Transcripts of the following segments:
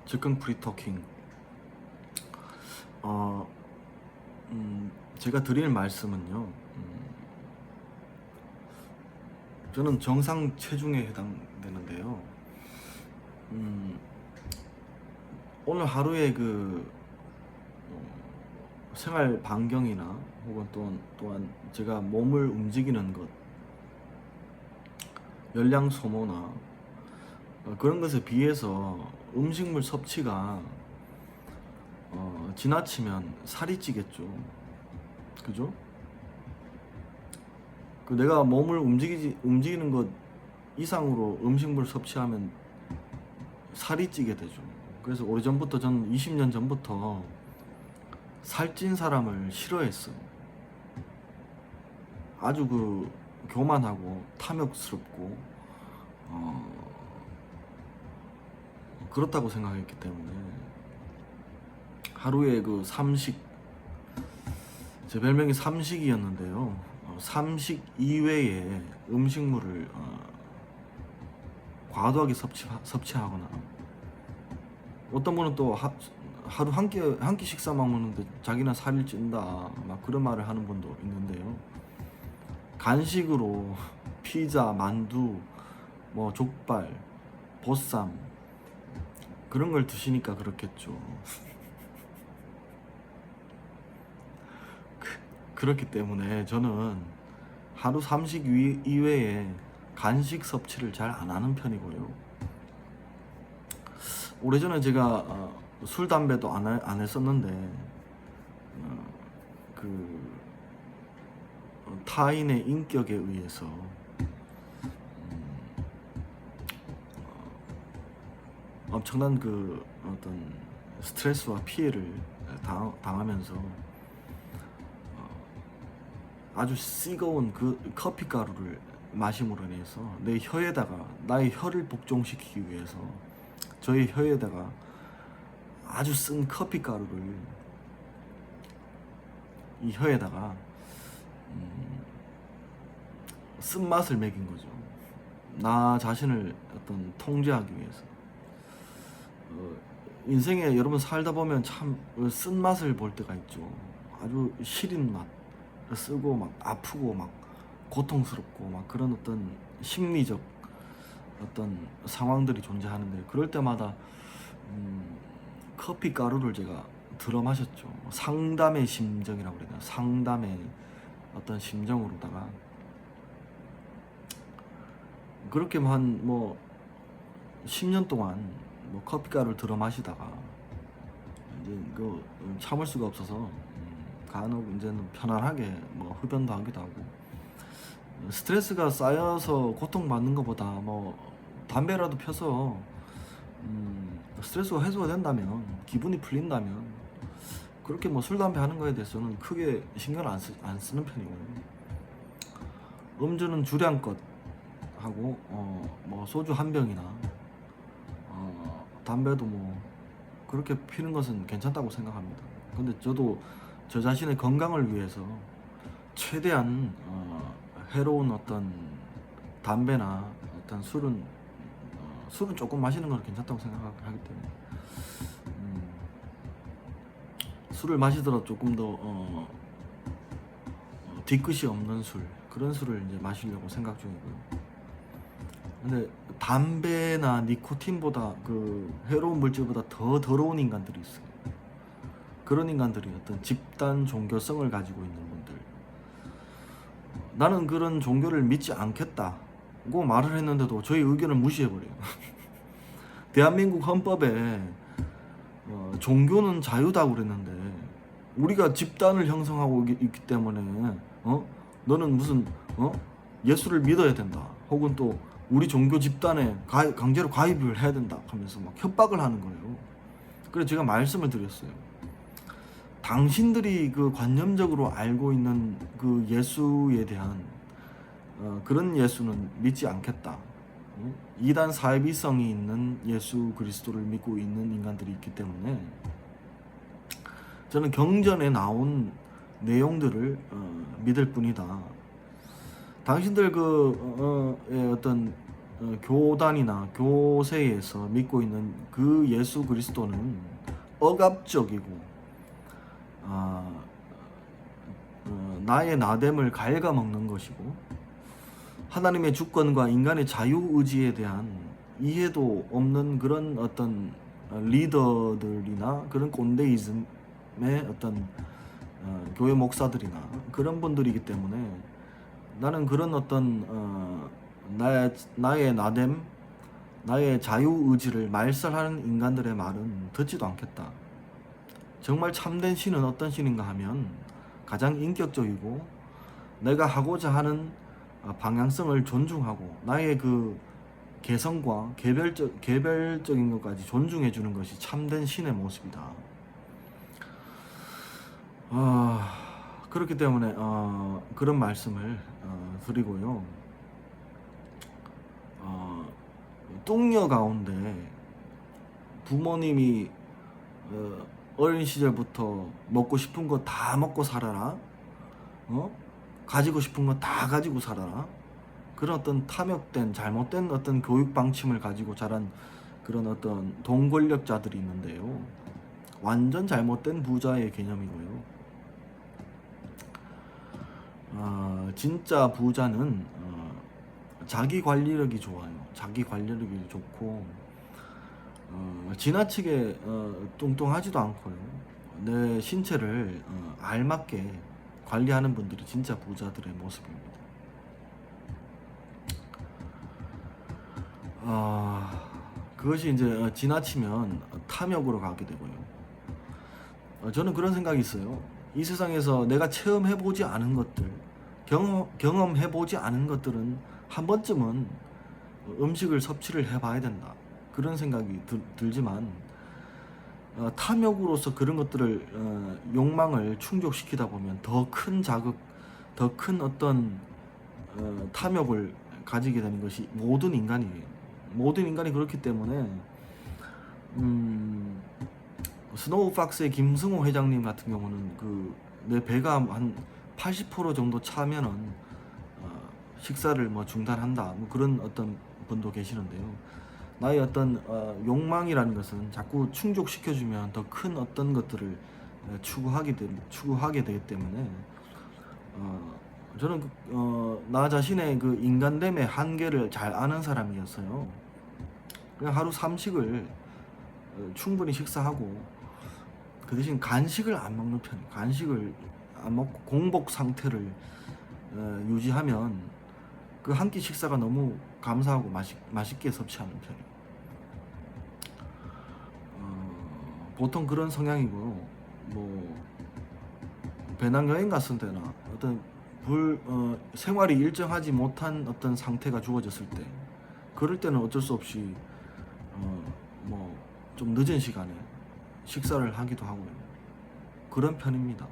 즉흥 프리토킹. 어, 제가 드릴 말씀은요. 저는 정상 체중에 해당되는데요. 음, 오늘 하루의 생활 반경이나 혹은 또한 제가 몸을 움직이는 것, 열량 소모나 그런 것에 비해서 음식물 섭취가 지나치면 살이 찌겠죠. 그죠? 내가 몸을 움직이는 것 이상으로 음식물 섭취하면 살이 찌게 되죠. 그래서 오래전부터, 저는 20년 전부터 살찐 사람을 싫어했어요. 아주 교만하고 탐욕스럽고 그렇다고 생각했기 때문에 하루에 삼식, 제 별명이 삼식이었는데요. 삼식 이외에 음식물을 과도하게 섭취하거나, 어떤 분은 또 하루 한 끼 식사만 먹는데 자기는 살이 찐다 막 그런 말을 하는 분도 있는데요. 간식으로 피자, 만두, 뭐 족발, 보쌈 그런 걸 드시니까 그렇겠죠. 그렇기 때문에 저는 하루 삼식 이외에 간식 섭취를 잘 안 하는 편이고요. 오래전에 제가 술, 담배도 안 했었는데 타인의 인격에 의해서 엄청난 어떤 스트레스와 피해를 당하면서 아주 쓰거운 커피 가루를 마심으로 인해서 내 혀에다가, 나의 혀를 복종시키기 위해서 저의 혀에다가 아주 쓴 커피 가루를 이 혀에다가 쓴맛을 먹인 거죠. 나 자신을 어떤 통제하기 위해서. 인생에 여러분 살다 보면 참 쓴맛을 볼 때가 있죠. 아주 시린 맛, 쓰고 막 아프고 막 고통스럽고 막 그런 어떤 심리적 어떤 상황들이 존재하는데, 그럴 때마다 커피 가루를 제가 들어 마셨죠. 상담의 심정이라고 그래야 되나, 상담의 어떤 심정으로다가 그렇게 한 10년 동안 커피 가루를 들어 마시다가 이제 참을 수가 없어서 간혹 이제는 편안하게 흡연도 하기도 하고, 스트레스가 쌓여서 고통받는 것보다 담배라도 펴서 스트레스가 해소가 된다면, 기분이 풀린다면 그렇게 술, 담배 하는 거에 대해서는 크게 신경을 안 쓰는 편이고요. 음주는 주량껏 하고 소주 한 병이나 담배도 그렇게 피는 것은 괜찮다고 생각합니다. 근데 저도 저 자신의 건강을 위해서 최대한 해로운 어떤 담배나 어떤 술은 조금 마시는 건 괜찮다고 생각하기 때문에 술을 마시더라도 조금 더 뒤끝이 없는 술, 그런 술을 이제 마시려고 생각 중이고요. 근데 담배나 니코틴보다 해로운 물질보다 더 더러운 인간들이 있어요. 그런 인간들이 어떤 집단 종교성을 가지고 있는 분들. 나는 그런 종교를 믿지 않겠다고 말을 했는데도 저희 의견을 무시해버려요. 대한민국 헌법에 종교는 자유다고 그랬는데, 우리가 집단을 형성하고 있기 때문에 너는 무슨 예수를 믿어야 된다, 혹은 또 우리 종교 집단에 강제로 가입을 해야 된다 하면서 막 협박을 하는 거예요. 그래서 제가 말씀을 드렸어요. 당신들이 관념적으로 알고 있는 예수에 대한 그런 예수는 믿지 않겠다. 이단 사이비성이 있는 예수 그리스도를 믿고 있는 인간들이 있기 때문에 저는 경전에 나온 내용들을 믿을 뿐이다. 당신들 어떤 교단이나 교세에서 믿고 있는 그 예수 그리스도는 억압적이고 나의 나됨을 갉아먹는 것이고 하나님의 주권과 인간의 자유의지에 대한 이해도 없는 그런 어떤 리더들이나 그런 꼰대이즘의 어떤 교회 목사들이나 그런 분들이기 때문에 나는 그런 어떤 나의 나됨, 나의 자유의지를 말살하는 인간들의 말은 듣지도 않겠다. 정말 참된 신은 어떤 신인가 하면 가장 인격적이고 내가 하고자 하는 방향성을 존중하고 나의 그 개성과 개별적인 것까지 존중해 주는 것이 참된 신의 모습이다. 그렇기 때문에 그런 말씀을 드리고요. 뚱녀 가운데 부모님이 어린 시절부터 먹고 싶은 거 다 먹고 살아라, 가지고 싶은 거 다 가지고 살아라, 그런 어떤 탐욕된 잘못된 어떤 교육 방침을 가지고 자란 그런 어떤 동권력자들이 있는데요. 완전 잘못된 부자의 개념이고요. 진짜 부자는 자기 관리력이 좋아요. 자기 관리력이 좋고 지나치게 뚱뚱하지도 않고요. 내 신체를 알맞게 관리하는 분들이 진짜 부자들의 모습입니다. 그것이 이제 지나치면 탐욕으로 가게 되고요. 저는 그런 생각이 있어요. 이 세상에서 내가 체험해보지 않은 것들, 경험해보지 않은 것들은 한 번쯤은 음식을 섭취를 해봐야 된다. 그런 생각이 들지만 탐욕으로서 그런 것들을 욕망을 충족시키다 보면 더 큰 자극, 더 큰 어떤 탐욕을 가지게 되는 것이 모든 인간이에요. 모든 인간이 그렇기 때문에 스노우 박스의 김승호 회장님 같은 경우는 내 배가 한 80% 정도 차면은 식사를 뭐 중단한다, 뭐 그런 어떤 분도 계시는데요. 나의 어떤 욕망이라는 것은 자꾸 충족시켜주면 더 큰 어떤 것들을 추구하게 되기 때문에 저는 나 자신의 그 인간됨의 한계를 잘 아는 사람이었어요. 그냥 하루 3식을 충분히 식사하고 그 대신 간식을 안 먹는 편이에요. 간식을 안 먹고 공복 상태를 유지하면 그 한 끼 식사가 너무 감사하고 맛있게 섭취하는 편이에요. 보통 그런 성향이고, 뭐 배낭여행 갔을 때나 어떤 생활이 일정하지 못한 어떤 상태가 주어졌을 때, 그럴 때는 어쩔 수 없이 뭐 좀 늦은 시간에 식사를 하기도 하고요. 그런 편입니다.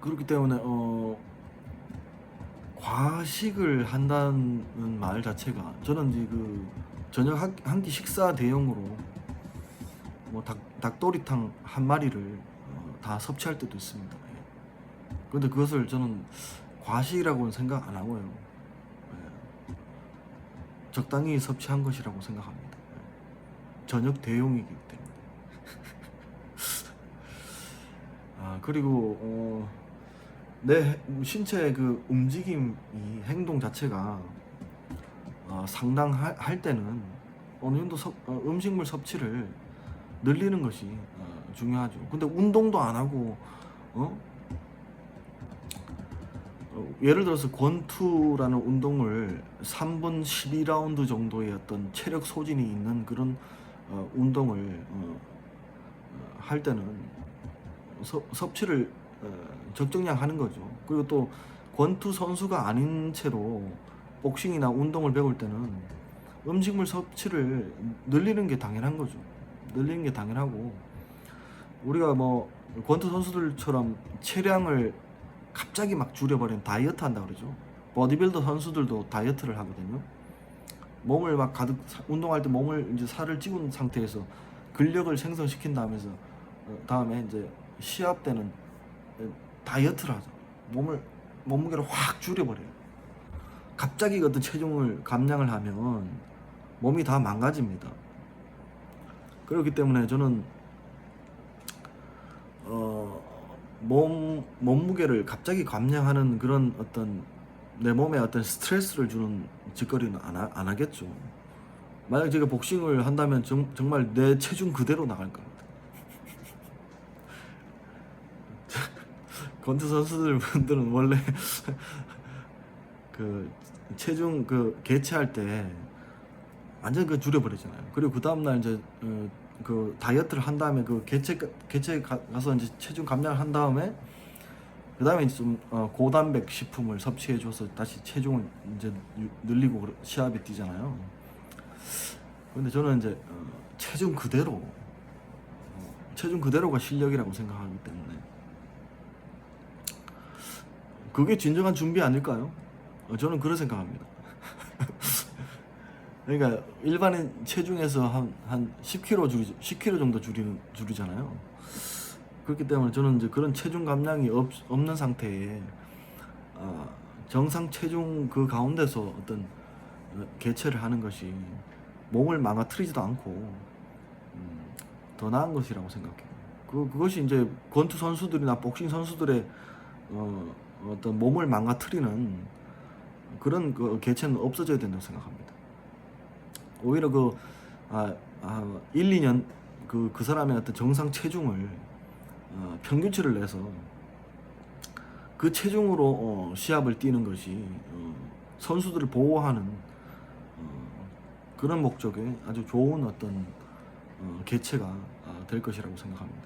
그렇기 때문에 과식을 한다는 말 자체가, 저는 이제 그 저녁 한 끼 식사 대용으로 뭐 닭도리탕 한 마리를 다 섭취할 때도 있습니다. 그런데 그것을 저는 과식이라고는 생각 안 하고요. 적당히 섭취한 것이라고 생각합니다. 저녁 대용이기 때문에. 그리고 내 신체의 그 움직임이, 행동 자체가 상당할 때는 어느 정도 음식물 섭취를 늘리는 것이 중요하죠. 근데 운동도 안 하고 예를 들어서 권투라는 운동을 3분 12라운드 정도의 어떤 체력 소진이 있는 그런 운동을 할 때는 섭취를 적정량 하는 거죠. 그리고 또 권투 선수가 아닌 채로 복싱이나 운동을 배울 때는 음식물 섭취를 늘리는 게 당연한 거죠. 늘리는 게 당연하고, 우리가 뭐 권투 선수들처럼 체량을 갑자기 막 줄여버리면 다이어트 한다 그러죠. 보디빌더 선수들도 다이어트를 하거든요. 몸을 막 가득, 운동할 때 몸을 이제 살을 찌운 상태에서 근력을 생성시킨 다음에 이제 시합 때는 다이어트를 하죠. 몸을 몸무게를 확 줄여버려요. 갑자기 어떤 체중을 감량을 하면 몸이 다 망가집니다. 그렇기 때문에 저는 몸무게를 갑자기 감량하는 그런 어떤 내 몸에 어떤 스트레스를 주는 짓거리는 안 하겠죠. 만약 제가 복싱을 한다면 정말 내 체중 그대로 나갈 겁니다. 권투 선수들 분들은 원래 그 체중 그 개체할 때 완전 그 줄여버리잖아요. 그리고 그 다음날 이제 그 다이어트를 한 다음에 그 개체 가서 이제 체중 감량을 한 다음에 그 다음에 좀 고단백 식품을 섭취해줘서 다시 체중을 이제 늘리고 시합에 뛰잖아요. 근데 저는 이제 체중 그대로가 실력이라고 생각하기 때문에 그게 진정한 준비 아닐까요? 저는 그렇게 생각합니다. 그러니까 일반인 체중에서 한 10kg 정도 줄이잖아요. 그렇기 때문에 저는 이제 그런 체중 감량이 없는 상태에 정상 체중 그 가운데서 어떤 개체를 하는 것이 몸을 망가뜨리지도 않고 더 나은 것이라고 생각해요. 그것이 이제 권투 선수들이나 복싱 선수들의 어떤 몸을 망가뜨리는 그런 그 개체는 없어져야 된다고 생각합니다. 오히려 1, 2년 그 사람의 어떤 정상 체중을 평균치를 내서 그 체중으로 시합을 뛰는 것이 선수들을 보호하는 그런 목적의 아주 좋은 어떤 개체가 될 것이라고 생각합니다.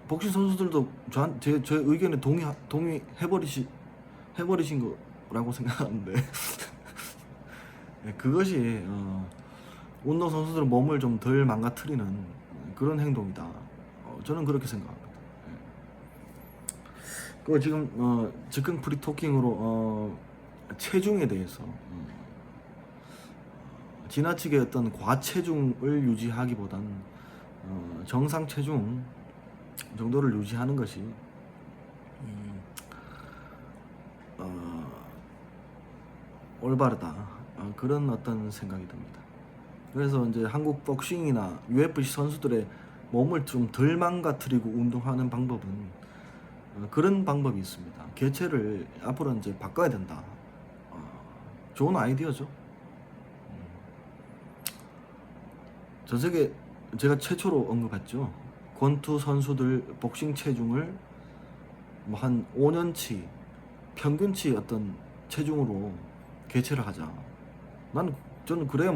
복싱 선수들도 제 의견에 동의해버리신 거라고 생각하는데 그것이 운동 선수들은 몸을 좀 덜 망가뜨리는 그런 행동이다. 저는 그렇게 생각합니다. 그 지금 즉흥 프리토킹으로 체중에 대해서 지나치게 어떤 과체중을 유지하기보단 정상 체중 정도를 유지하는 것이 올바르다. 그런 어떤 생각이 듭니다. 그래서 이제 한국 복싱이나 UFC 선수들의 몸을 좀 덜 망가뜨리고 운동하는 방법은 그런 방법이 있습니다. 개체를 앞으로 이제 바꿔야 된다. 좋은 아이디어죠. 전 세계 제가 최초로 언급했죠. 권투 선수들 복싱 체중을 뭐 한 5년치 평균치 어떤 체중으로 개체를 하자. 저는 그래야